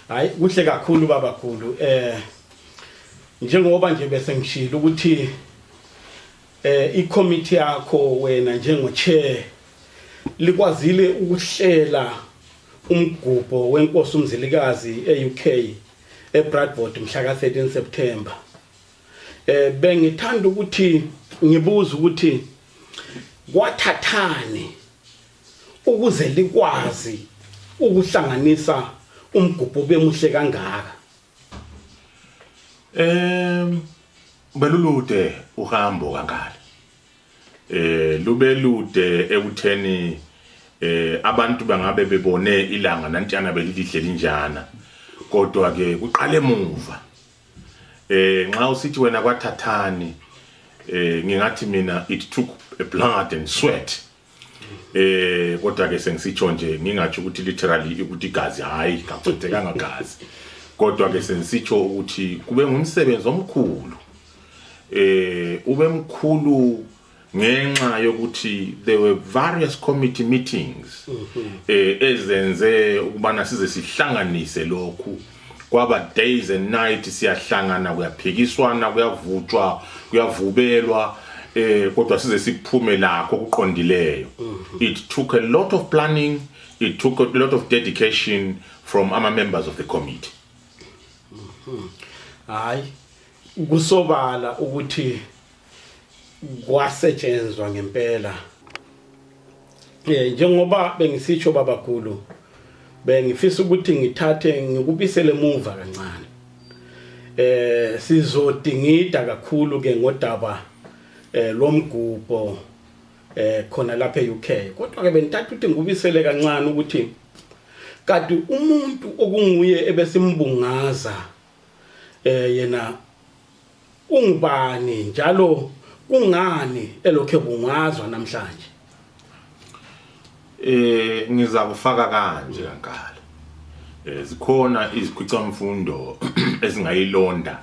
Hayi kuhle kakhulu babakhulu. Njengoba nje bese ngishilo ukuthi i-committee yakho wena njengo-chair likwazile ukuhlela umgubho wenkosi umzilikazi e-UK eBradford mhla ka-13 September. Bengithanda ukuthi ngibuza ukuthi kwathathani ukuze likwazi ukuhlanganisa umgubho bemuhle kangaka. Belulude uhambo kankala. Lubelude ekutheni abantu bangabe bebone ilanga nantiyana belilihle linjana. Kodwa ke kuqale emuva. Nxa usithi wena kwathathani ngingathi mina it took blood and sweat. Kodwa ke sengisitsho nje ngingathi ukuthi literally ukuthi igazi hayi kacithekanga gazi. Kodwa ke sengisitsho ukuthi kube ngumsebenzi omkhulu. Ube mkhulu ngenxa yokuthi there were various committee meetings ezenze ukubana size sihlanganise lokhu. Kwaba days and nights siyahlangana kuyaphikiswana kuyavutshwa kuyavubelwa kodwa size siphume lakho kuqondileyo. It took a lot of planning, it took a lot of dedication from our members of the committee. Hayi kusobala ukuthi kwasetshenzwa ngempela. Njengoba bengisitsho babakhulu bengifisa ukuthi ngithathe ngikubisele emuva kancane. Sizodingida kakhulu ke ngodaba lomgubho khona lapha eUK. Kodwa ke benithatha ukuthi ngikubisele kancane ukuthi kanti umuntu okunguye ebesimbungaza yena ungubani njalo kungani elokhe bungazwa namhlanje. Ngiza kufaka kanje kankala. Zikhona izikhwicamfundo ezingayilonda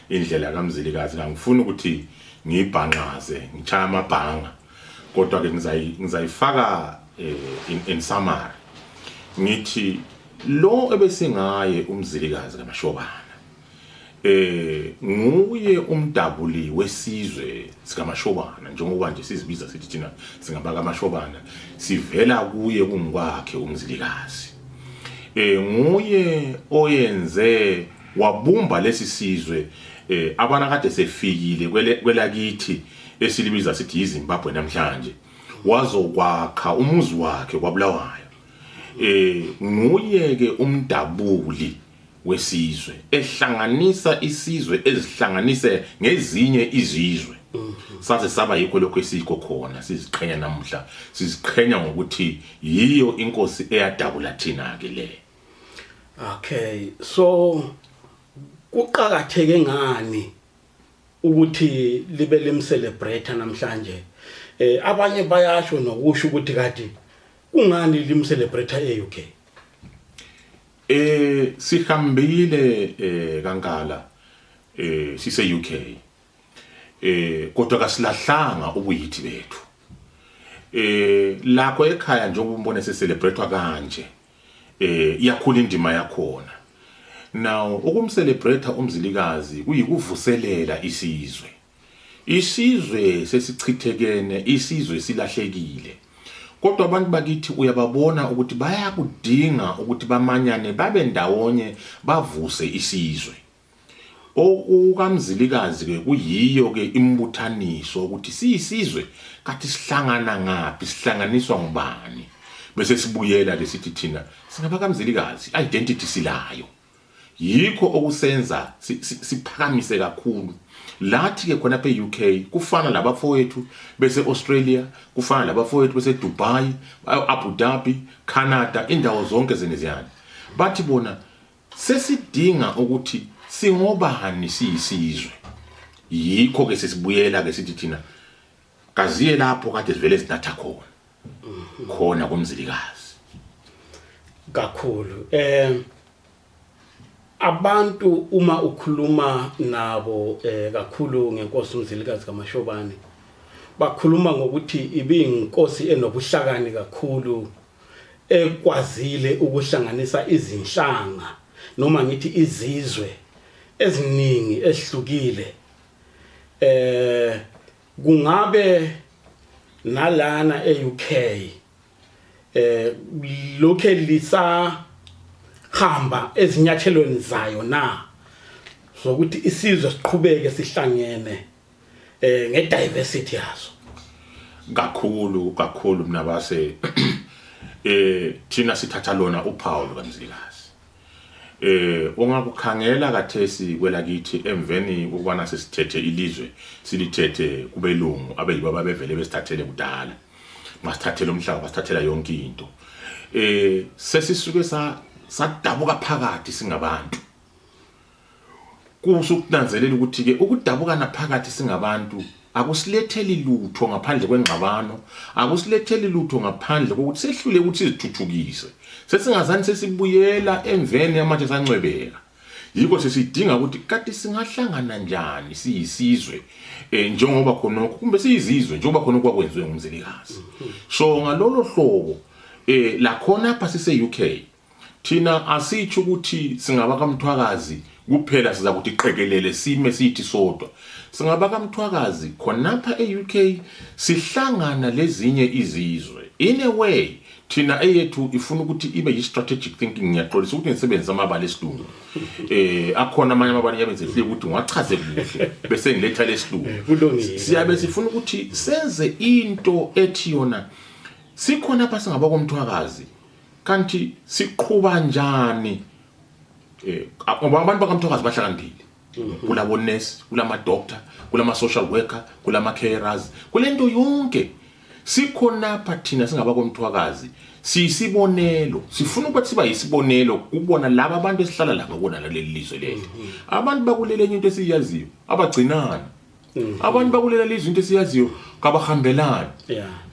indlela kaMzilikazi. Ngifuna ukuthi ngibhanqaze ngichaya amabhanga. Kodwa ke ngizayifaka in summary. Ngithi lo ebesingaye uMzilikazi kaMashobana nguye umdabuli wesizwe sikaMashobana njengoba nje sizibiza sithi thina singabaka aMashobana sivela kuye kungikwakhe uMzilikazi. Nguye oyenze wabumba lesi sizwe abana kade sefikile kwelakithi esilibiza sithi iZimbabwe namhlanje wazokwakha umuzi wakhe kwaBulawayo. Nguye ke umdabuli wesizwe ehlanganisa isizwe ezihlanganise ngezinye izizwe. Saze saba yikho lokho esikho khona siziqhenya namhla siziqhenya ngokuthi yiyo inkosi eyadabula thina ke le. Okay, so kuqhakatheke ngani ukuthi libe limcelebrate namhlanje? Abanye bayasho nokusho ukuthi kati kungani limcelebrate eUK? Sihambile kankala sise UK. Kodwa kasilahlanga ubuyithi bethu. Lakho ekhaya njengoba umbone seselebratewa kanje iyakhula indima yakhona. Now ukumcelebrate uMzilikazi kuyikuvuselela isizwe. Isizwe sesichithekene, isizwe silahlekile. Kodwa abantu bakithi uyababona ukuthi bayakudinga ukuthi bamanyane babe ndawonye bavuse isizwe. UkaMzilikazi ke kuyiyo ke imbuthaniso ukuthi siyisizwe kathi sihlangana ngapi sihlanganiswa ngubani bese sibuyela lesithi thina singabaka Mzilikazi identity silayo. Yikho okusenza siphakamise kakhulu. Lathi ke khona eUK kufana labafowethu bese Australia, kufana labafowethu bese Dubai, Abu Dhabi, Canada, indawo zonke zeneziyana. Bathi bona sesidinga ukuthi singobani siyisizwe. Yikho ke sesibuyela ke sithi thina kaziye lapho kade sivele sinatha khona. Khona koMzilikazi. Kakhulu. Abantu uma ukhuluma nabo kakhulu ngenkosi uMzilikazi kaMashobane bakhuluma ngokuthi ibinginkosi enobuhlakani kakhulu ekwazile ukuhlanganisa izinhlanga noma ngithi izizwe eziningi ezihlukile kungabe nalana eUK lokhe lisa hamba ezinyathelweni zayo na sokuthi isizwe siqhubeke sihlangene ngediversity yazo kakhulu mina base thina sithatha lona uphawu lukaMzilikazi ungakukhangela kathesi kwelakithi emveni ukubana sesithethe ilizwe silithethe kubelungu abeyiba bevele besithathele kudala masithathele umhlaba basithathela yonke into sesisuke sadabuka phakathi singabantu kusukunanzelela ukuthi ke ukudabuka naphakathi singabantu akusiletheli lutho ngaphandle kwengxabano akusiletheli lutho ngaphandle kokuthi sehlule ukuthi sizithuthukise sesingazani sesibuyela emveni yamanje sancwebeka yiko sesidinga ukuthi kati singahlangana njani siyisizwe njengoba khona kumbe siyizizwe njengoba khona kwakwenziwe nguMzilikazi so ngalolo hlobo la khona apha sise UK thina asithi ukuthi singaba kaMthwakazi kuphela siza kuthi qekelele sime sithi sodwa singaba kaMthwakazi khonapha eUK sihlangana lezinye izizwe in a way thina eyethu ifuna ukuthi ibe yi-strategic thinking ngiyaxolisa ukuthi ngisebenzisa amabala esilungu akhona amanye amabala yabenze hlike ukuthi ngiwachaze kuhle bese ngiletha lesilungu siyabe sifuna ukuthi senze into ethi yona sikhona apha singaba koMthwakazi kanti siqhubha njani abantu bakaMthwakazi bahlakaniphile kulabo nurse kulama doctor kulama social worker kulama carers kulento yonke sikhona phathina singaba koMthwakazi sisibonelo sifuna ukuthi siba yisibonelo kubona laba abantu esihlala la ngabona leli lizwe leli abantu bakulelenye into esiyaziyo abagcinana abantu bakulela lizwe into esiyaziyo kabahambelana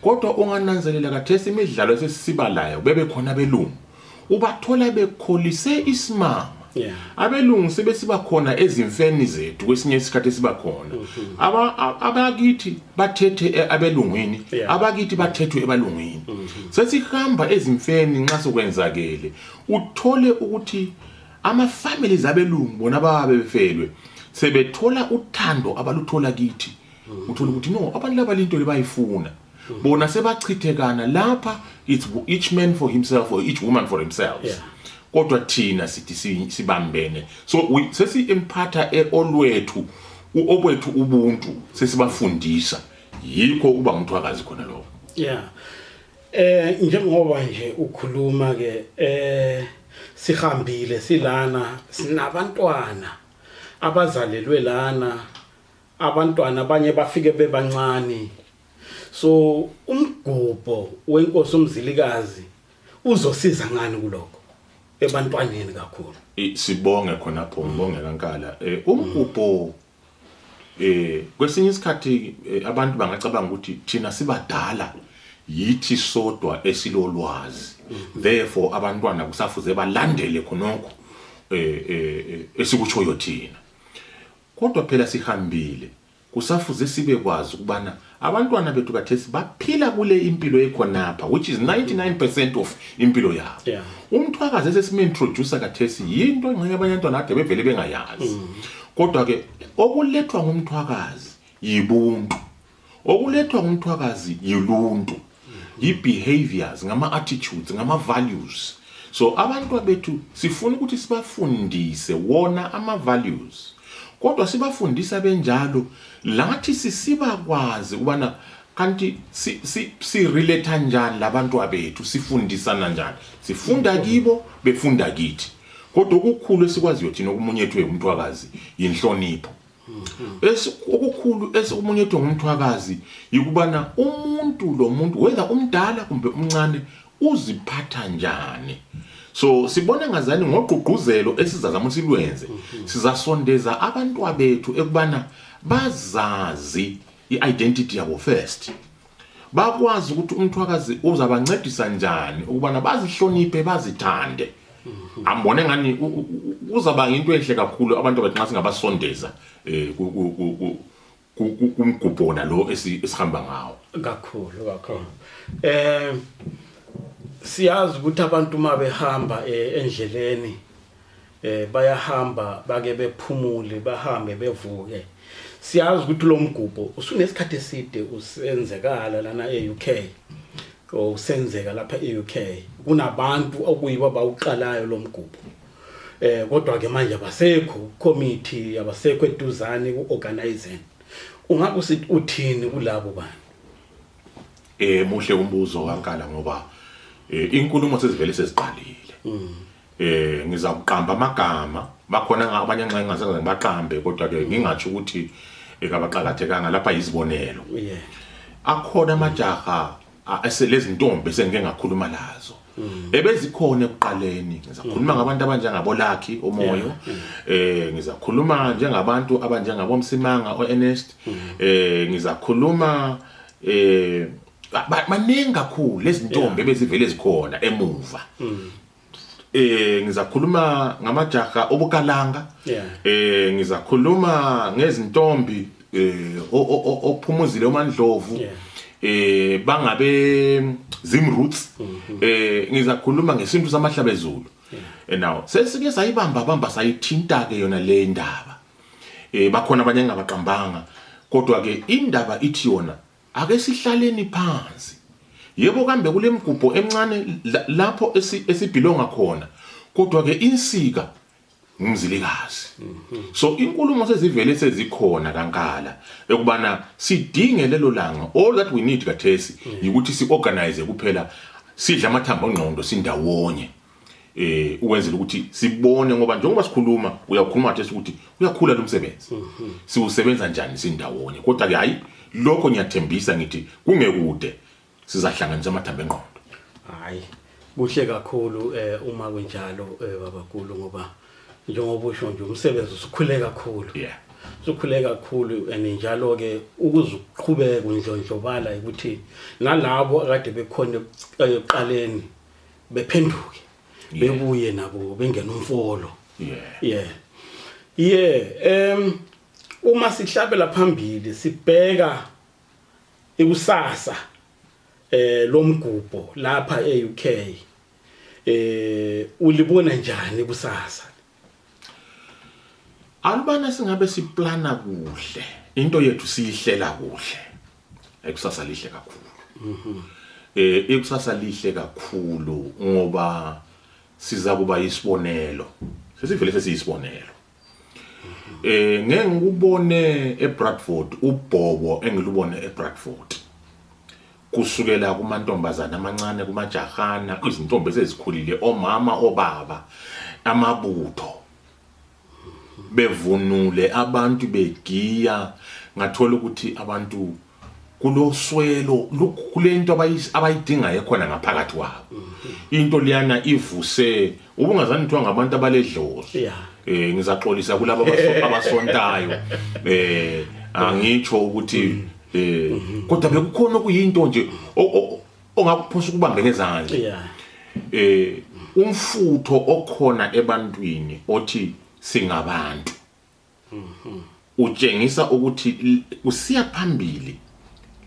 kodwa ungananzelela kathesi imidlalo esesibalayo bebe khona belungu ubathola bekholise isimama abelungu sebesiba khona ezimfeni zethu kwesinye isikhathi esiba khona abakithi bathethe abelungwini abakithi bathethwe ebalungwini sesihamba ezimfeni nxa sokwenzakele uthole ukuthi ama families abelungu bona babe befelwe sebethola uthando abaluthola kithi uthola ukuthi no abantu laba into lebayifuna bona sebachithekana lapha it's each man for himself or each woman for themselves kodwa thina sithi sibambene so sesi impatha olwethu obwethu ubuntu sesibafundisa yikho uba uMthwakazi khona lo njengoba nje ukhuluma ke sihambile silana sinabantwana abazalelwe lana abantwana abanye bafike bebancane so umgubho wenkosi uMzilikazi uzosiza ngani kuloko ebantwaneni kakhulu sibonge khona pho ngibonge kankala umgubho kwesinye isikhathi abantu bangacabanga ukuthi thina sibadala yithi sodwa esilolwazi therefore abantwana kusafuze balandele khonokho esikutshoyo thina kodwa phela sihambile kusafuze sibe kwazi ukubana abantwana bethu kathesi baphila kule impilo ekhonapha which is 99% of impilo yabo uMthwakazi esesimintroduce kathesi yinto engxenye abantwana ade bevele bengayazi kodwa ke okulethwa nguMthwakazi yibuntu okulethwa nguMthwakazi yiluntu yibehaviors ngama attitudes ngama values so abantu bethu sifuna ukuthi sibafundise wona ama values kodwa sibafundisa benjalo lathi sisiba kwazi ubana kanti si relate kanjani labantu abethu sifundisana kanjani sifunda kibo befunda kithi kodwa okukhulu esikwaziyo thina okumunyethwe uMthwakazi inhlonipho okukhulu esikumunyeto nguMthwakazi yikubana umuntu lo muntu whether umdala kumbe umncane uziphatha njani so sibona ngazani ngogqugquzelo esizazama silwenze sizasondeza abantu abethu ekubana bazazi iidentity yabo first bakwazi ukuthi uMthwakazi uzabancedisa njani ukubana bazihloniphe bazithande ambone ngani uzaba into enhle kakhulu abantu abathi nxa singabasondeza kumgubhona lo esihamba ngawo kakhulu siyazi ukuthi abantu mabehamba endleleni bayahamba bake bephumule bahambe bevuke siyazi ukuthi lo mgubho usunesikhathi eside usenzekala lana eUK usenzeka lapha eUK kunabantu okuyibo bawuqalayo lo mgubho kodwa ke manje abasekho committee abasekho eduzane kuorganizing ungabe uthini kulabo bantu muhle umbuzo kankala ngoba inkulumo sezivele seziqalile ngizakuqamba amagama bakhona abanye nxa ngingasenza ngibaqambe kodwa ke ngingathi ukuthi ekabaqakathekanga lapha izibonelo akhona amajaha eselezi ntombi esengeke ngakhuluma lazo ebezikhona ekuqaleni ngizakhuluma ngabantu abanjengabo Lucky Omoyo ngizakhuluma njengabantu abanjengabo Msimanga oErnest ngizakhuluma maningi kakhulu lezi ntombi bezivele zikhona emuva ngizakhuluma ngamajaha obukalanga ngizakhuluma ngezintombi ophumuzile uMandlovu bangabe Zimroots ngizakhuluma ngesintu samahlabezulu now sesike sayibamba sayithinta ke yona le ndaba bakhona abanye ngabaqambanga kodwa ke indaba ithi yona ake sihlaleni phansi yebo kambe kule mgubho emncane lapho esibhilonga khona kodwa ke insika ngumzilikazi so inkulumo sezivele sezikhona kankala ekubana sidinge lelo langa all that we need kathesi ukuthi siorganize kuphela sidla amathambo engqondo sindawonye ukwenzela ukuthi sibone ngoba njengoba sikhuluma uyakhuluma kathesi ukuthi uyakhula lo msebenzi siwusebenza njani sindawonye kodwa ke hayi lokho ngiyathembisa ngithi kungekude sizahlanganisa amathambo engqondo hayi kuhle kakhulu uma kunjalo babakhulu ngoba njengoba usho nje umsebenzi usukhule kakhulu usukhule kakhulu njalo ke ukuzuqhubeka undlondlobala ukuthi nalabo akade bekhona eqaleni bephenduke bebuye nabo bengena umfolo uma sihlabela phambili sibheka ikusasa lo mgubho lapha eUK ulibona njani kusasa alubana singabe siplana kuhle into yethu siyihlela kuhle ekusasa lihle kakhulu ekusasa lihle kakhulu ngoba siza kuba isibonelo sesivele sesiyisibonelo ngeke ngikubone eBradford ubhobo engilubone eBradford kusukela kumantombazana amancane kumajahana izintombi ezikhulile omama obaba amabutho bevunule abantu begiya ngathola ukuthi abantu kuloswelo kulento abayidinga ekhona ngaphakathi kwabo into liyana ivuse ubungazani kuthiwa ngabantu abaledlozi ngizaxolisa kulabo abasontayo angitsho ukuthi kodwa bekukhona kuyinto nje ongakuphosa ukubambe ngezandla umfutho okhona ebantwini othi singabantu utshengisa ukuthi usiya phambili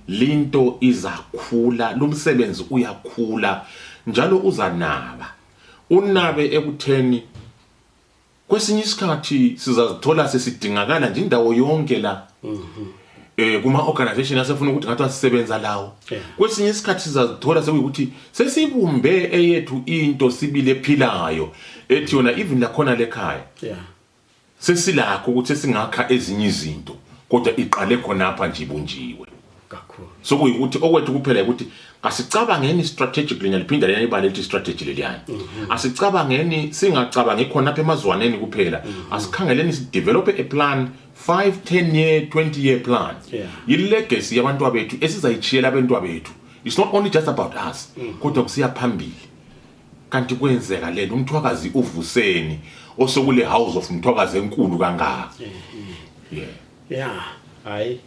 linto izakhula lumsebenzi uyakhula njalo uzanaba unabe ekutheni kwesinye isikhathi sizazithola sesidingakala nje indawo yonke la kuma organization asefuna ukuthi ngathi asisebenza lawo kwesinye isikhathi sizazithola sekuyikuthi sesibumbe eyethu into sibile ephilayo ethi yona even la khona lekhaya sesilakho ukuthi singakha ezinye izinto kodwa iqale khona apha nje ibunjiwe kakhulu sokuyikuthi okwethu kuphela ukuthi asicabangeni strategic linya liphinda lena ibale lithi strategy leliyana asicabangeni singacabangi khona apha emazwaneni kuphela asikhangeleni si develop a plan 5-10 year 20 year plan yilegacy yabantu abethu esizayichiyela abantu abethu it's not only just about us kodwa kusiya phambili kanti kwenzeka lento umthwakazi uvuseni osokule house of umthwakazi enkulu kangaka hayi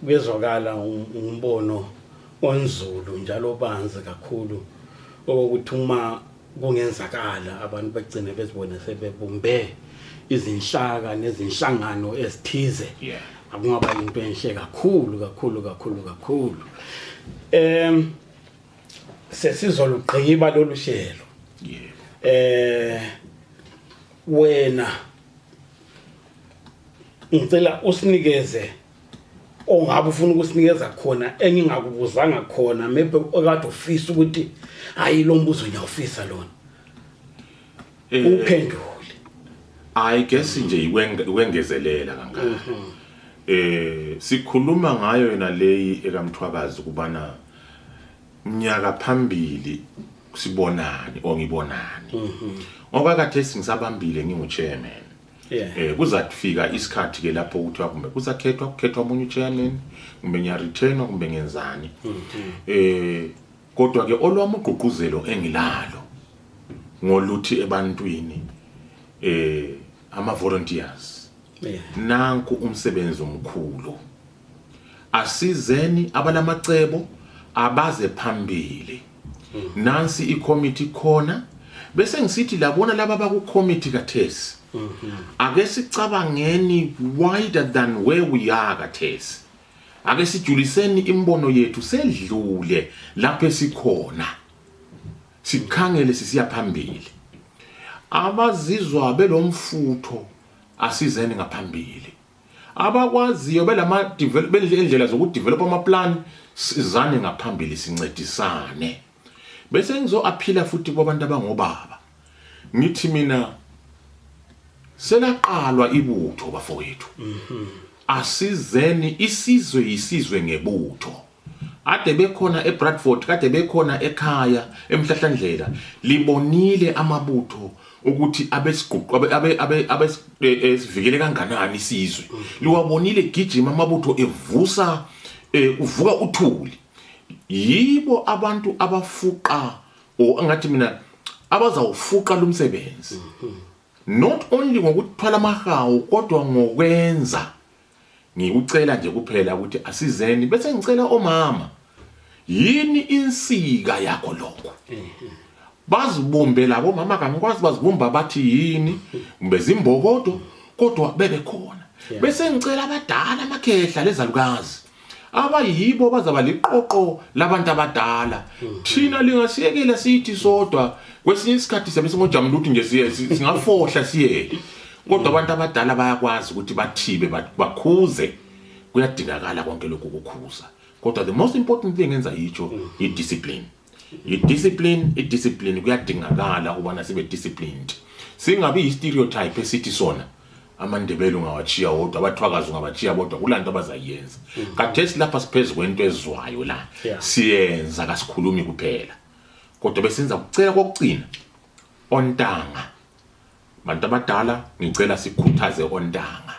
bezwakala umbono onzulu njalo banzi kakhulu ukuthi uma kungenzakala abantu bagcine bezibone sebebumbe izinhlaka nezinhlangano ezithize akungaba into enhle kakhulu sesizolugqiba lolu hlelo wena ngicela usinikeze ongabe ufuna ukusinikeza khona engingakubuzanga khona maybe okade ufisa ukuthi hayi lo mbuzo ngiyawufisa lona uphendule. I guess nje ikwengezelela kangaka. Sikhuluma ngayo yona leyi ekamthwakazi kubana mnyaka phambili sibonani ongibonani. Ngoba kade singisabambile ngingu-chairman. Kuzafika isikhathi ke lapho ukuthi kumbe kukhethwa umunye chairman kumbe ngiyareturnwa kumbe ngenzani. Kodwa ke olwami ugqugquzelo engilalo ngoluthi ebantwini ama volunteers. Nanku umsebenzi omkhulu. Asizeni abalamacebo abaze phambili. Nansi i-committee khona bese ngisithi labona laba baku-committee kathesi. Ake sicabangeni wider than where we are kathesi. Ake sijuliseni imbono yethu sedlule lapho esikhona. Sikhangele sisiya phambili. Abazizwa belomfutho asizeni ngaphambili. Abakwaziyo belendlela zokudevelop amaplan sizane ngaphambili sincedisane. Bese ngizo aphila futhi kwabantu abangobaba. Ngithi mina selaqalwa ibutho bafowethu. Asizeni isizwe ngebutho. Ade bekhona eBradford, kade bekhona ekhaya emhlahlandlela libonile amabutho ukuthi abesivikele kanganani isizwe. Liwabonile gijima amabutho evusa uvuka uthuli. Yibo abantu abafuqa angathi mina abazawufuqa lumsebenzi. Not only ngokuthwala amahawu kodwa ngokwenza. Ngikucela nje kuphela ukuthi asizeni bese ngicela omama yini insika yakho lokho. Bazibumbe labo mama kangikwazi bazibumba bathi yini kumbe zimbokodo kodwa bebe khona. Bese ngicela abadala amakhehla lezalukazi abayibo bazaba liqoqo labantu abadala. Thina lingasiyekela sithi sodwa kwesinye isikhathi sibe singojamula ukuthi nje singafohla siyele. Kodwa abantu abadala bayakwazi ukuthi bathibe bakhuze kuyadingakala konke lokho ukukhuza. Kodwa the most important thing enza yicho i-discipline. I-discipline kuyadingakala ubana sibe disciplined. Singabi i-stereotype esithi sona amandebele ungawachiya wodwa abathwakazi ungabachiya bodwa kulanto abazayenza. Kathesi lapha siphezulu kwento ezwayo la siyenza kasikhulumi kuphela. Kodwa besenza ukucela kokugcina ontanga. Bantu abadala ngicela sikhuthaze ontanga.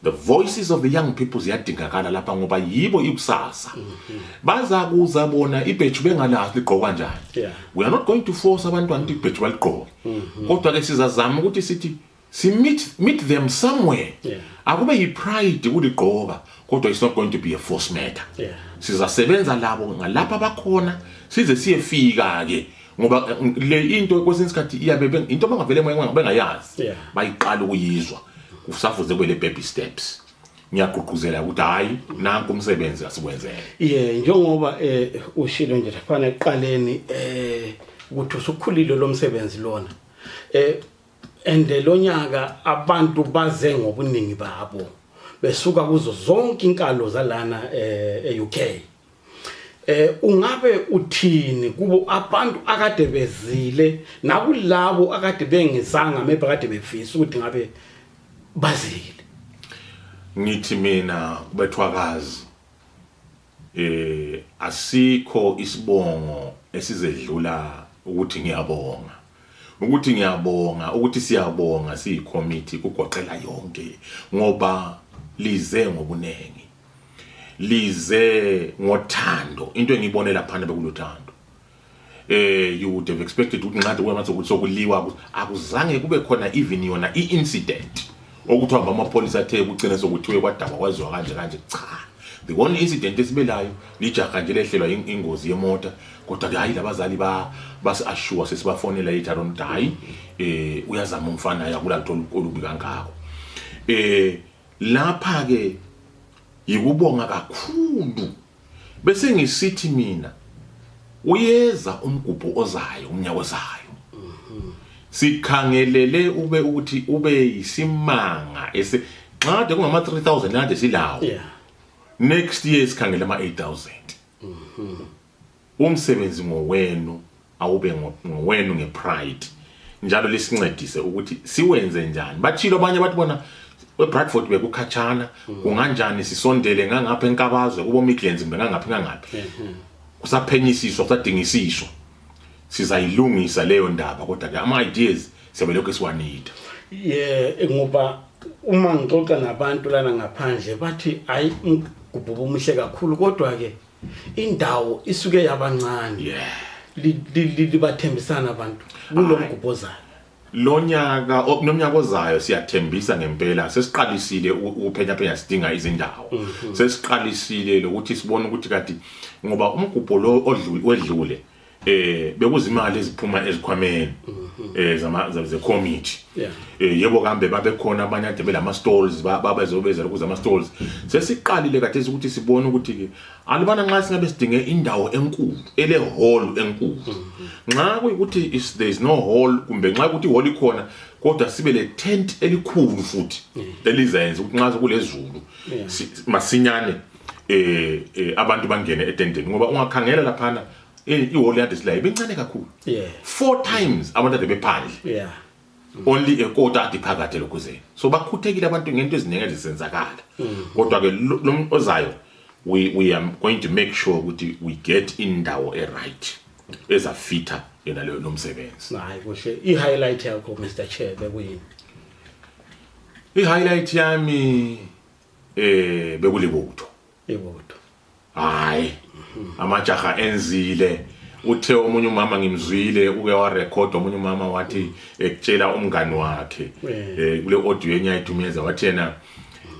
The voices of the young people ziyadingakala lapha ngoba yibo ikusasa. Bazakuza bona ibhethu bengalazi ligqoka kanjani. We are not going to force abantwana ukuthi ibhethu baligqoke. Kodwa ke sizazama ukuthi sithi meet them somewhere. Akube yipride ukuligqoka kodwa it's not going to be a force matter. Sizasebenza labo ngalapha bakhona size siyefika ke ngoba le into kwesinye isikhathi iyabe into bangavele bengayazi bayiqala ukuyizwa usafuze kwele baby steps. Ngiyagqugquzela ukuthi hayi nanku umsebenzi asikwenzele. Njengoba ushilo nje lapha eqaleni ukuthi usukhulile lo msebenzi lona. Ende lonyaka abantu baze ngobuningi babo besuka kuzo zonke inkalo zalana eUK. Ungabe uthini kubo abantu akade bezile nakulabo akade bengisanga maybe akade befisa ukuthi ngabe bazile? Ngithi mina bethwakazi asikho isibongo esizedlula ukuthi ngiyabonga. Ukuthi siyabonga siyicommittee kugoqela yonke ngoba lize ngobunengi. Lize ngothando into engibonela phana bekulothando. You would have expected ukuthi nqade kwemathi ukuthi sokuliwa akuzange kube khona even yona i-incident ukuthi hamba amapolisa athe kucina sokuthiwe kwadaba kwazwa kanje cha. The one incident esibelayo lijaha nje lehlelwa ingozi yemota kodwa ke hayi labazali basi-assure sesibafonela later on hayi uyazama umfana yakulanto olubi kangako. Lapha ke yikubonga kakhulu bese ngisithi mina uyeza umgubho ozayo umnyaka ozayo. sikhangelele ube ukuthi ube isimanga ese xa de kungama 3000 nade silawo next year sikhangela ama 8000 umsebenzi ngowenu awube ngowenu ngepride njalo lesincedise ukuthi siwenze njani bathilo abanye bathi bona eBradford bekukhatshana kunganjani sisondele ngangapha enkabazwe kubo Midlands ngangaphi kusaphenyisiswa kusadingisisho sizayilungisa leyo ndaba kodwa ke ama ideas siyabelokho siwanida ngoba uma ngixoxa nabantu lana ngaphandle bathi hayi ngubhubu umuhle kakhulu kodwa ke indawo isuke yabancane libathembisana abantu kulo mgubhozayo lonyaka nomnyaka ozayo siyathembisa ngempela sesiqalisile ukuphenya sidinga izindawo sesiqalisile lokuthi sibone ukuthi kati ngoba umgubho lo odlule bekuzimali eziphuma ezikhwameni ze committee yebo kambe babekhona abanye ade belama stalls babezobeza ukuze ama stalls sesiqalile kade ukuthi sibone ukuthi ke alibana nxa singabe sidinge indawo enkulu ele hall enkulu nxa kuyikuthi there is no hall kumbe nxa ukuthi hall ikhona kodwa sibe le tent elikhulu futhi elizenza ukuthi nxa kulezulu masinyane abantu bangene etenteni ngoba ungakhangela laphana ihall yade silayo bencane kakhulu 4 times abantu ade bephandle only a quarter ade phakathi lokuzeni so bakhuthekile abantu ngento eziningi ezisenzakala kodwa ke lo ozayo we are going to make sure ukuthi we get indawo right ezafita yena lo msebenzi hayi kuhle i-highlight yakho Mr Chair bekuyini i-highlight yami bekulibutho hayi amajaha enzile uthe omunye umama ngimzwile uke wa record omunye umama wathi ekutshela umngani wakhe kule audio enyayithumeza wathi yena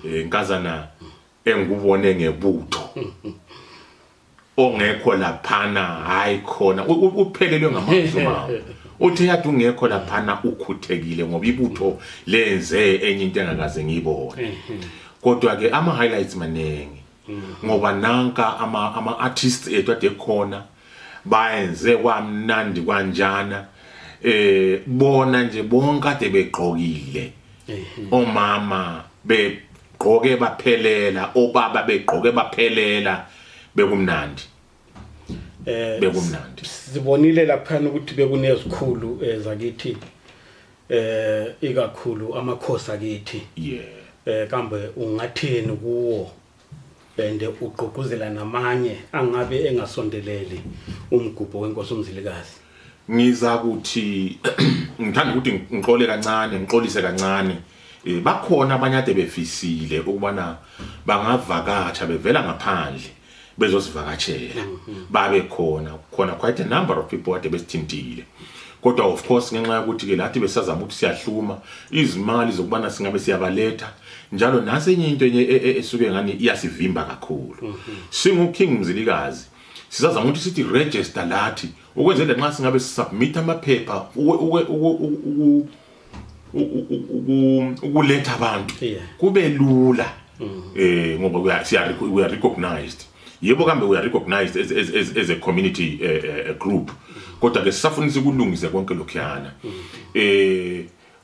inkazana engubone ngebutho ongekho laphana hayi khona uphelelwe ngamazuma uthi yathi ungekho laphana ukhuthekile ngoba ibutho lenze enye into engakaze ngiyibone kodwa ke ama highlights manengi ngoba nanka ama artists ethu ade khona bayenze kwamnandi kanjana bona nje bonke ade begqokile omama begqoke baphelela obaba begqoke baphelela bekumnandi sibonile lapha ukuthi bekunezikhulu zakithi ikakhulu amakhosi akithi kambe ungathini kuwo bende uqoquzela namanye angabe engasondeleli umgubho wenkosi uMzilikazi ngiza ukuthi ngithanda ukuthi ngixolise kancane bakhona abanye ade befisile ukubana bangavakatsha bevela ngaphandle bezosivakatshela babe khona quite a number of people ade besithintile kodwa of course ngenxa ukuthi ke lathi besazama ukuthi siyahluma izimali zokubana singabe siyabaletha njalo nasenye into esuke ngani iyasivimba kakhulu singuKing Mzilikazi sizazama ukuthi sithi register lathi ukwenzela nxa singabe submit amaphepha ukuletha abantu kube lula ngoba we are recognized yebo kambe we are recognized as a community group kodwa ke sisafunisa ukulungisa konke lokhuyana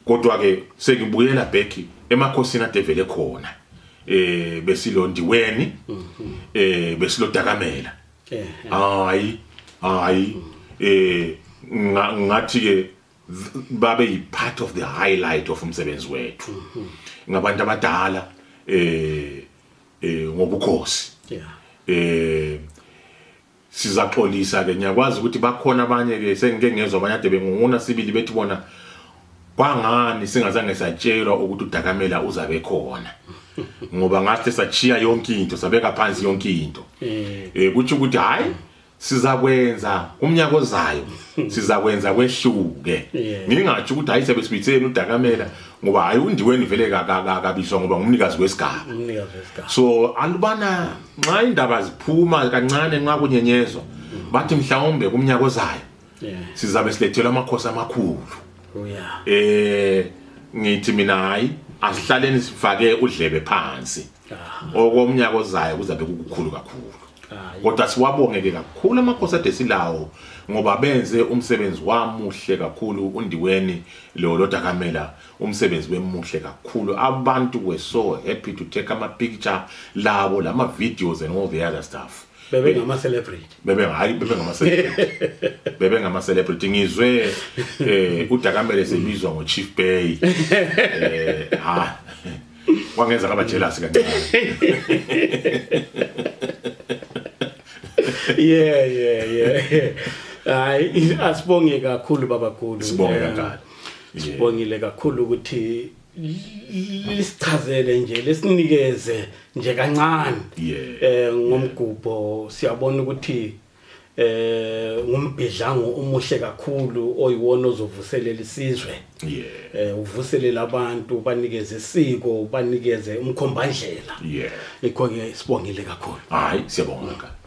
kodwa ke sekubuyela back emakhosini adevele khona besilondiweni besilodakamela hayi ngathi ke babe yi part of the highlight of umsebenzi wethu ngabantu abadala ngobukhosi sizaxolisa ke ngiyakwazi ukuthi bakhona abanye ke sengike ngezwe abanye ade bengunguna sibili bethi bona kwangani singazange satshelwa ukuthi udakamela uzabe khona ngoba ngathi sachiya yonke into sabeka phansi yonke into kuthi ukuthi hayi sizakwenza umnyaka ozayo sizakwenza kwehluke ngingathi ukuthi hayi sebesibitheni udakamela ngoba hayi undiweni vele kabiswa ngoba ngumnikazi wesigaba so alubana nxa indaba ziphuma kancane nxa kunyenyezwa bathi mhlawumbe kumnyaka ozayo sizabe silethela amakhosi amakhulu ngithi mina hayi asihlaleni sifake udlebe phansi okomnyaka ozayo kuzabe kukhulu kakhulu kodwa siwabongeke kakhulu amakhosi ade silawo ngoba benze umsebenzi wamuhle kakhulu undiweni lo Dakamela umsebenzi wemuhle kakhulu abantu were so happy to take ama picture labo lama videos and all the other stuff bebe ngama celebrity bebe ngama celebrity ngizwe uDakamele sebizwa ngo Chief Bay ha wangenza kaba jealous kancane yeah hayi asibonge kakhulu babakhulu sibonge kakhulu sibongile kakhulu ukuthi lisichazele nje lesinikeze nje kancane ngomgubho siyabona ukuthi ngumbidlango umuhle kakhulu oyiwona ozovuselela isizwe uvuselela abantu banikeze isiko banikeze umkhombandlela ikho ke sibongile kakhulu hayi siyabonga.